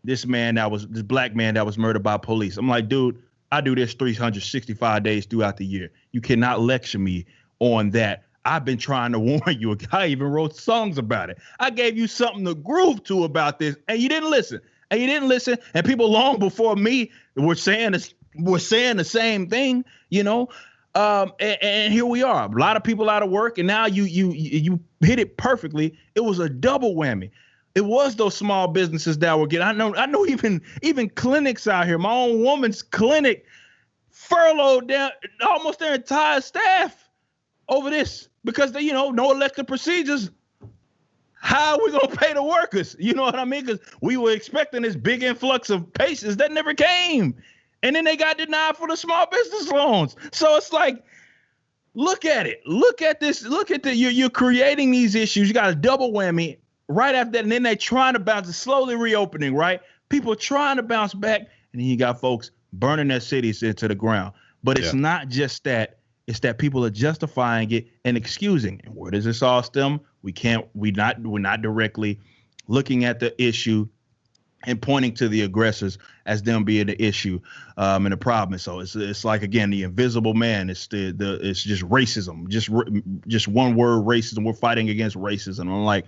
this black man that was murdered by police. I'm like, dude, I do this 365 days throughout the year. You cannot lecture me on that. I've been trying to warn you. I even wrote songs about it. I gave you something to groove to about this, and you didn't listen. And people long before me were saying the same thing, and here we are. A lot of people out of work, and now you hit it perfectly. It was a double whammy. It was those small businesses that were getting. I know even clinics out here. My own woman's clinic furloughed down almost their entire staff over this because they, no elective procedures. How are we gonna pay the workers? You know what I mean? Because we were expecting this big influx of patients that never came, and then they got denied for the small business loans. So it's like, look at it. Look at this. You're creating these issues. You got a double whammy. right after that, and then they trying to bounce, slowly reopening, right? People trying to bounce back, and then you got folks burning their cities into the ground. But it's not just that. It's that people are justifying it and excusing. And where does this all stem? We're not directly looking at the issue and pointing to the aggressors as them being the issue and the problem. So it's like, again, the invisible man. It's it's just racism, just one word, racism. We're fighting against racism. I'm like,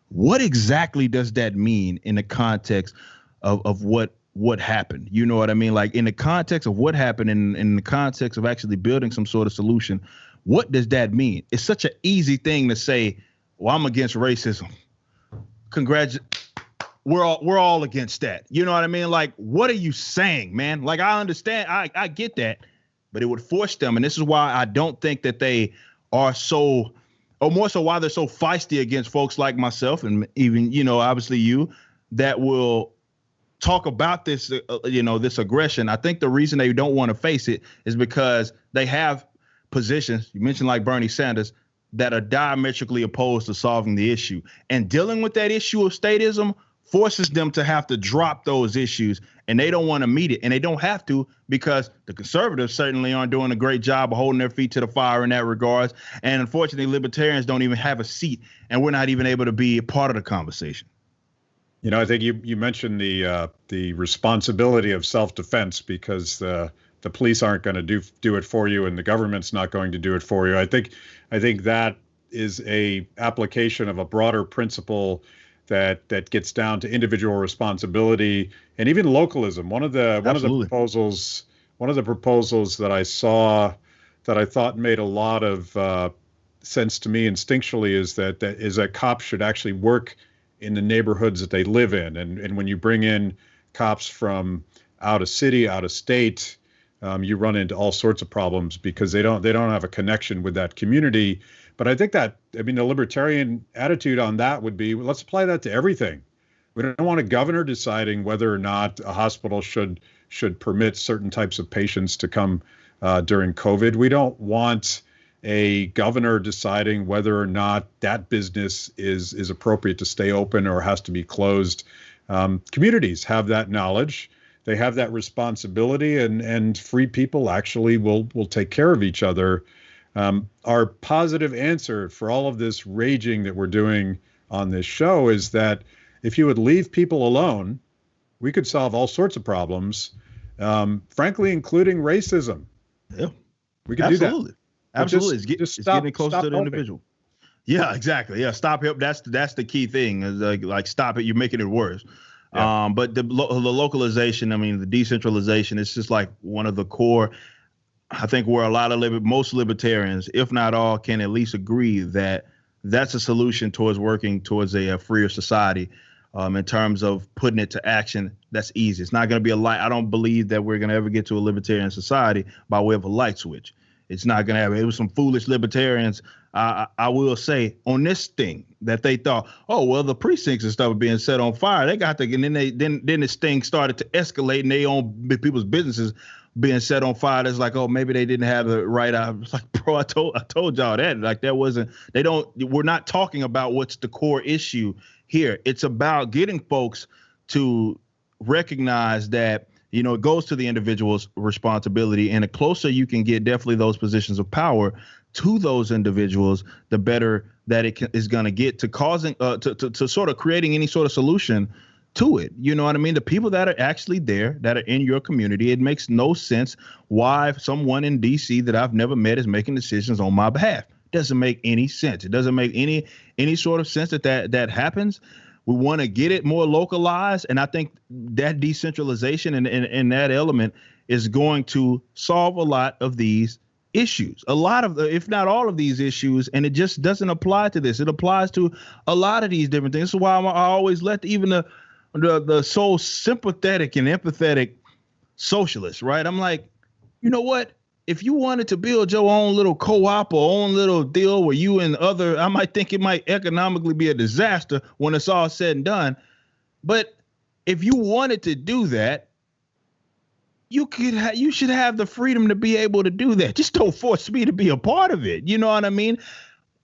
what exactly does that mean in the context of what happened? You know what I mean? Like, in the context of what happened, in the context of actually building some sort of solution, what does that mean? It's such an easy thing to say, well, I'm against racism. We're all against that. You know what I mean? Like, what are you saying, man? Like, I understand. I get that, but it would force them. And this is why I don't think that they are so, or more so why they're so feisty against folks like myself and even, obviously you, that will talk about this, this aggression. I think the reason they don't want to face it is because they have positions, you mentioned like Bernie Sanders, that are diametrically opposed to solving the issue. And dealing with that issue of statism forces them to have to drop those issues, and they don't want to meet it. And they don't have to, because the conservatives certainly aren't doing a great job of holding their feet to the fire in that regards. And unfortunately, libertarians don't even have a seat, and we're not even able to be a part of the conversation. I think you mentioned the responsibility of self-defense, because the police aren't going to do it for you, and the government's not going to do it for you. I think that is a application of a broader principle that gets down to individual responsibility and even localism. One of the proposals that I saw that I thought made a lot of sense to me instinctually is that cops should actually work in the neighborhoods that they live in. And when you bring in cops from out of city, out of state, you run into all sorts of problems because they don't have a connection with that community. But I think the libertarian attitude on that would be, let's apply that to everything. We don't want a governor deciding whether or not a hospital should permit certain types of patients to come during COVID. We don't want a governor deciding whether or not that business is appropriate to stay open or has to be closed. Communities have that knowledge. They have that responsibility, and free people actually will take care of each other. Our positive answer for all of this raging that we're doing on this show is that if you would leave people alone, we could solve all sorts of problems, frankly, including racism. Yeah, we could do that. Absolutely. It's getting closer to the individual. Yeah, exactly. Yeah, stop help. That's the key thing. Is like stop it. You're making it worse. Yeah. But the localization, the decentralization, it's just like one of the core. I think where a lot of most libertarians, if not all, can at least agree that that's a solution towards working towards a freer society. In terms of putting it to action, that's easy. It's not going to be a light. I don't believe that we're going to ever get to a libertarian society by way of a light switch. It's not going to happen. It was some foolish libertarians, I will say, on this thing that they thought, oh, well, the precincts and stuff are being set on fire. They got and then this thing started to escalate, and they own people's businesses being set on fire. It's like, oh, maybe they didn't have the right. I was like, bro, I told y'all that. Like, that wasn't. We're not talking about what's the core issue here. It's about getting folks to recognize that, it goes to the individual's responsibility, and the closer you can get definitely those positions of power to those individuals, the better that is going to get to causing to sort of creating any sort of solution to it. You know what I mean? The people that are actually there, that are in your community, it makes no sense why someone in DC that I've never met is making decisions on my behalf. Doesn't make any sense. It doesn't make any sort of sense that happens. We want to get it more localized, and I think that decentralization and that element is going to solve a lot of these issues, a lot of, if not all of these issues, and it just doesn't apply to this. It applies to a lot of these different things. This is why I always let even the so sympathetic and empathetic socialists, right? I'm like, you know what? If you wanted to build your own little co-op or own little deal where you and I might think it might economically be a disaster when it's all said and done. But if you wanted to do that, you should have the freedom to be able to do that. Just don't force me to be a part of it. You know what I mean?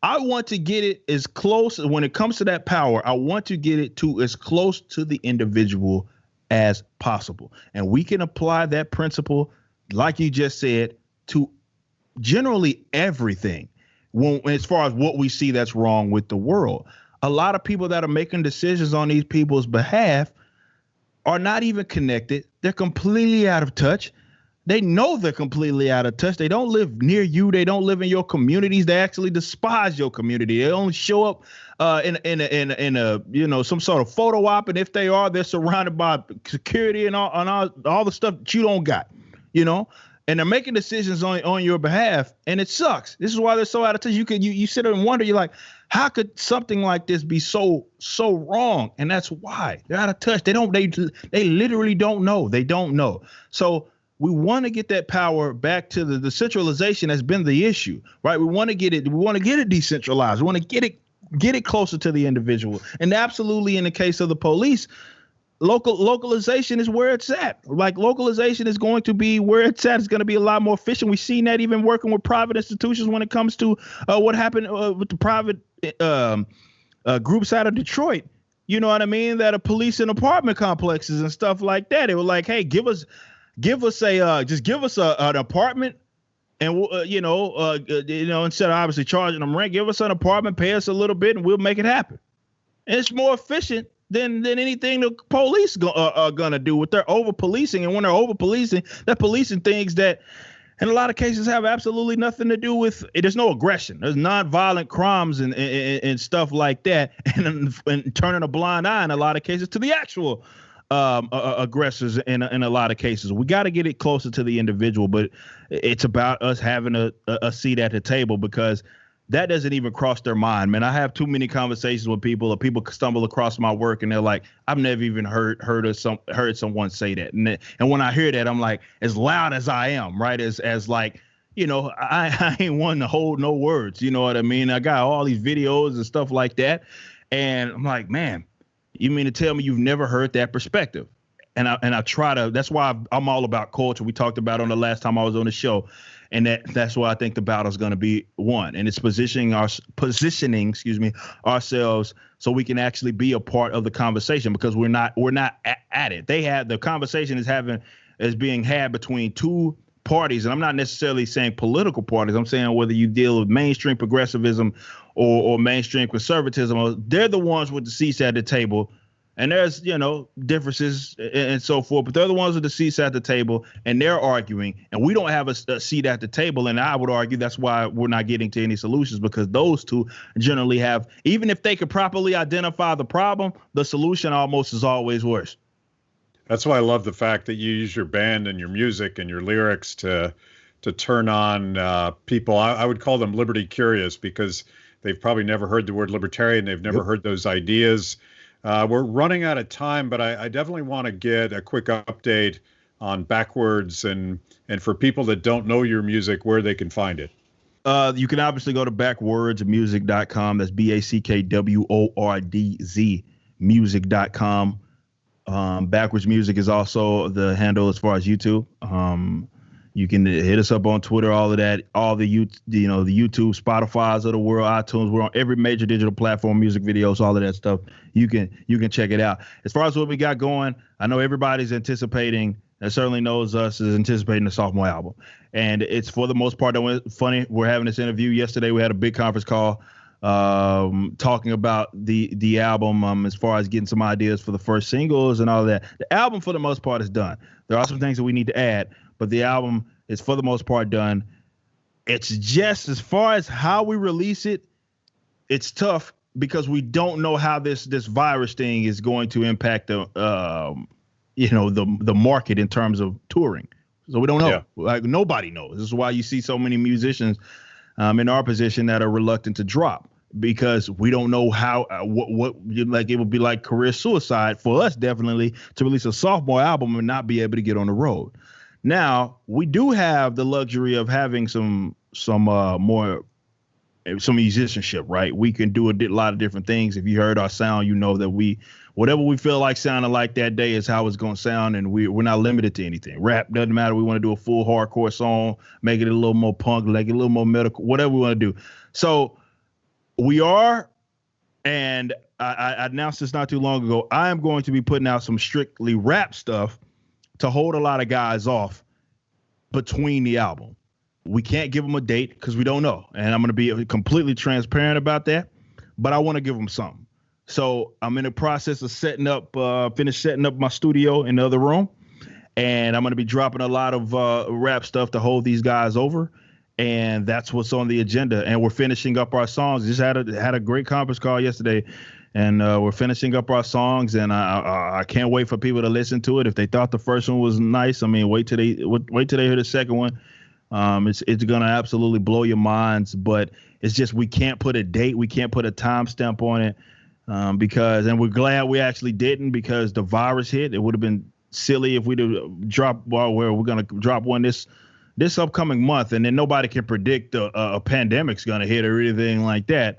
I want to get it as close, when it comes to that power, I want to get it to as close to the individual as possible. And we can apply that principle, like you just said, to generally everything. As far as what we see that's wrong with the world, a lot of people that are making decisions on these people's behalf are not even connected. They're completely out of touch. They know they're completely out of touch. They don't live near you. They don't live in your communities. They actually despise your community. They only show up in a some sort of photo op, and if they are, they're surrounded by security and all the stuff that you don't got, And they're making decisions on your behalf, and it sucks. This is why they're so out of touch. You sit there and wonder. You're like, how could something like this be so wrong? And that's why they're out of touch. They literally don't know. They don't know. So we want to get that power back to the centralization has been the issue, right? We want to get it. We want to get it decentralized. We want to get it closer to the individual. And absolutely, in the case of the police, localization is where it's at. Like, localization is going to be where it's at. It's going to be a lot more efficient. We've seen that even working with private institutions when it comes to what happened with the private groups out of Detroit. You know what I mean? That are policing apartment complexes and stuff like that. They were like, hey, give us an apartment, and instead of obviously charging them rent, give us an apartment, pay us a little bit, and we'll make it happen. And it's more efficient than anything the police are gonna do with their over policing. And when they're over policing, they're policing things that, in a lot of cases, have absolutely nothing to do with it. There's no aggression. There's nonviolent crimes and stuff like that, and turning a blind eye in a lot of cases to the actual aggressors in a lot of cases. We got to get it closer to the individual, but it's about us having a seat at the table, because that doesn't even cross their mind, man. I have too many conversations with people, or people stumble across my work and they're like, I've never even heard someone say that. And when I hear that, I'm like, as loud as I am, right? As like, I ain't one to hold no words. You know what I mean? I got all these videos and stuff like that. And I'm like, man, you mean to tell me you've never heard that perspective? And I try to, that's why I'm all about culture. We talked about on the last time I was on the show. And that's why I think the battle is going to be won. And it's positioning ourselves so we can actually be a part of the conversation, because we're not at it. The conversation is being had between two parties. And I'm not necessarily saying political parties. I'm saying whether you deal with mainstream progressivism or mainstream conservatism, they're the ones with the seats at the table. And there's, differences and so forth, but they're the ones with the seats at the table, and they're arguing, and we don't have a seat at the table. And I would argue that's why we're not getting to any solutions, because those two generally have, even if they could properly identify the problem, the solution almost is always worse. That's why I love the fact that you use your band and your music and your lyrics to turn on people. I would call them liberty curious, because they've probably never heard the word libertarian. They've never heard those ideas. We're running out of time, but I definitely want to get a quick update on Backwards, and for people that don't know your music, where they can find it. You can obviously go to backwordsmusic.com. That's BACKWORDZ music.com. Backwards Music is also the handle as far as YouTube. You can hit us up on Twitter, all of that, all the YouTube, Spotify's of the world, iTunes. We're on every major digital platform, music videos, all of that stuff. You can check it out. As far as what we got going, I know everybody's anticipating, and certainly knows us, is anticipating the sophomore album. And it's, for the most part, funny. We're having this interview yesterday. We had a big conference call talking about the album, as far as getting some ideas for the first singles and all of that. The album, for the most part, is done. There are some things that we need to add, but the album is, for the most part, done. It's just, as far as how we release it, it's tough, because we don't know how this virus thing is going to impact the market in terms of touring. So we don't know. Yeah. Like, nobody knows. This is why you see so many musicians in our position that are reluctant to drop, because we don't know how what like, it would be like career suicide for us, definitely, to release a sophomore album and not be able to get on the road. Now, we do have the luxury of having some musicianship, right? We can do a lot of different things. If you heard our sound, you know that whatever we feel like sounding like that day is how it's going to sound, and we're not limited to anything. Rap doesn't matter. We want to do a full hardcore song, make it a little more punk, like a little more medical, whatever we want to do. So We are, and I announced this not too long ago. I am going to be putting out some strictly rap stuff to hold a lot of guys off between the album. We can't give them a date because we don't know, and I'm going to be completely transparent about that. But I want to give them something. So I'm in the process of setting up my studio in the other room, and I'm going to be dropping a lot of rap stuff to hold these guys over. And that's what's on the agenda. And we're finishing up our songs. Just had a great conference call yesterday, and we're finishing up our songs. And I can't wait for people to listen to it. If they thought the first one was nice, I mean, wait till they hear the second one. It's gonna absolutely blow your minds. But it's just we can't put a date, we can't put a timestamp on it because, and we're glad we actually didn't, because the virus hit. It would have been silly if we'd have dropped. Well, where we're gonna drop one this upcoming month, and then nobody can predict a pandemic's going to hit or anything like that.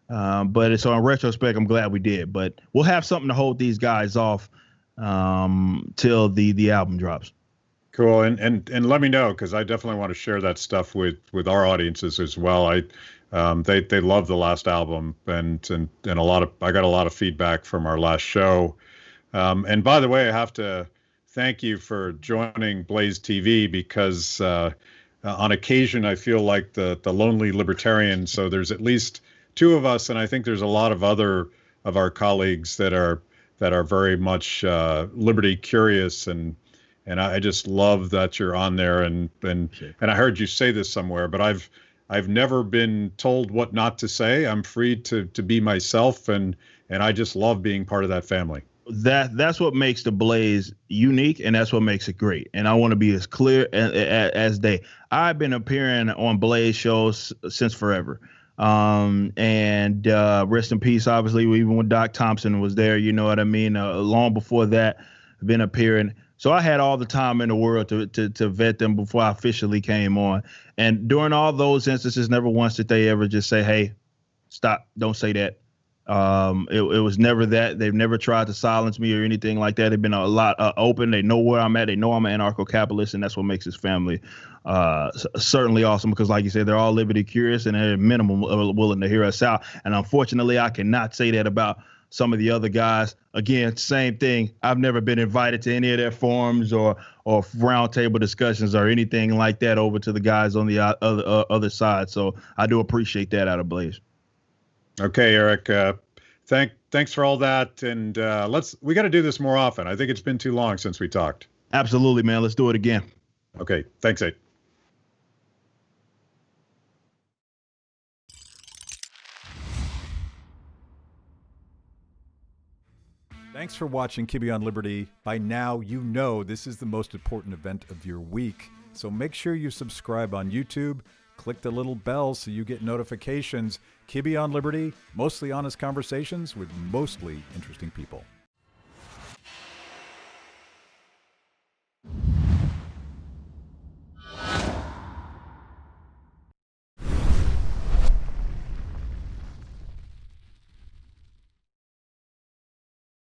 But it's on retrospect, I'm glad we did. But we'll have something to hold these guys off till the album drops. Cool. And let me know, because I definitely want to share that stuff with our audiences as well. They love the last album, and I got a lot of feedback from our last show. And by the way, I have to thank you for joining Blaze TV, because on occasion I feel like the lonely libertarian. So there's at least two of us, and I think there's a lot of other of our colleagues that are very much liberty curious, and I just love that you're on there. And I heard you say this somewhere, but I've never been told what not to say. I'm free to be myself, and I just love being part of that family. That's what makes the Blaze unique, and that's what makes it great. And I want to be as clear as day. I've been appearing on Blaze shows since forever. And rest in peace, obviously, even when Doc Thompson was there, you know what I mean? Long before that, I've been appearing. So I had all the time in the world to vet them before I officially came on. And during all those instances, never once did they ever just say, hey, stop, don't say that. It was never that. They've never tried to silence me or anything like that. They've been a lot open. They know where I'm at. They know I'm an anarcho-capitalist, and that's what makes this family certainly awesome, because like you said, they're all liberty curious, and they're at minimum willing to hear us out. And unfortunately, I cannot say that about some of the other guys. Again, same thing. I've never been invited to any of their forums or roundtable discussions or anything like that over to the guys on the other side. So I do appreciate that out of Blaze. Okay, Eric. Thanks for all that, and we got to do this more often. I think it's been too long since we talked. Absolutely, man. Let's do it again. Okay, thanks, Ed. Thanks for watching Kibbe on Liberty. By now, you know this is the most important event of your week, so make sure you subscribe on YouTube. Click the little bell so you get notifications. Kibbe on Liberty, mostly honest conversations with mostly interesting people.